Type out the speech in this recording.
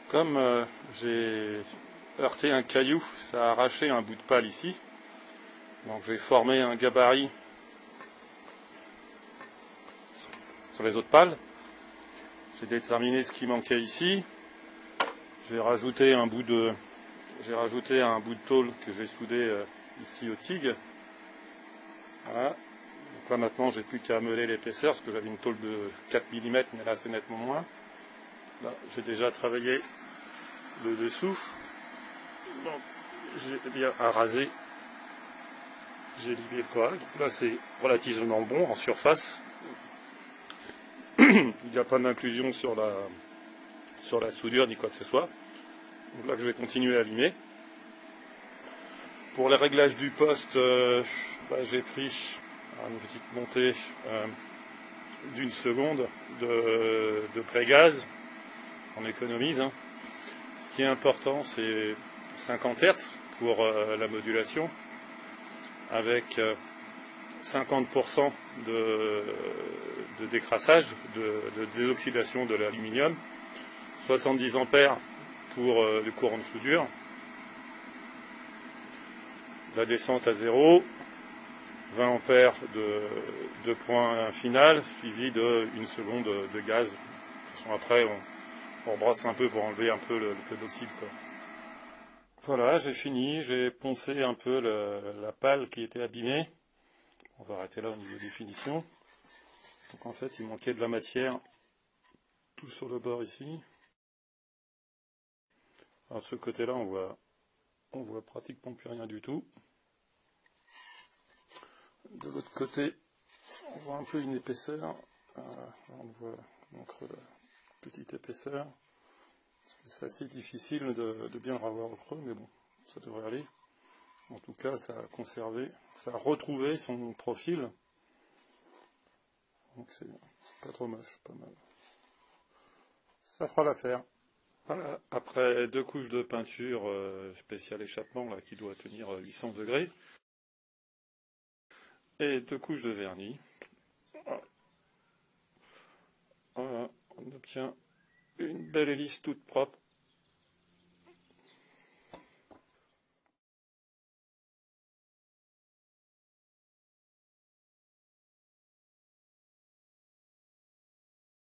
Comme j'ai heurté un caillou, ça a arraché un bout de pale ici. Donc j'ai formé un gabarit sur les autres pales. J'ai déterminé ce qui manquait ici. J'ai rajouté un bout de tôle que j'ai soudé ici au TIG. Voilà. Donc là maintenant j'ai plus qu'à meuler l'épaisseur parce que j'avais une tôle de 4 mm mais là c'est nettement moins. Là j'ai déjà travaillé le dessous. Donc j'ai bien arasé. J'ai lié le corail. Donc là c'est relativement bon en surface. Il n'y a pas d'inclusion sur la soudure ni quoi que ce soit. Donc là que je vais continuer à limer. Pour les réglages du poste, j'ai pris une petite montée d'une seconde de pré-gaz. On économise. Hein. Ce qui est important, c'est 50 Hz pour la modulation, avec 50% de décrassage, de désoxydation de l'aluminium, 70 ampères pour le courant de soudure, la descente à 0, 20 ampères de point final, suivi de 1 seconde de gaz. De toute façon, après, on rebrosse un peu pour enlever un peu le peu d'oxyde. Voilà, j'ai fini, j'ai poncé un peu la pale qui était abîmée. On va arrêter là au niveau des finitions. Donc en fait, il manquait de la matière tout sur le bord ici. Alors ce côté-là, on voit pratiquement plus rien du tout. De l'autre côté, on voit un peu une épaisseur. On voit donc la petite épaisseur. C'est assez difficile de bien revoir au creux, mais bon, ça devrait aller. En tout cas, ça a conservé, ça a retrouvé son profil. Donc c'est pas trop moche, pas mal. Ça fera l'affaire. Voilà. Après 2 couches de peinture spéciale échappement là, qui doit tenir 800 degrés, et 2 couches de vernis, voilà, on obtient une belle hélice toute propre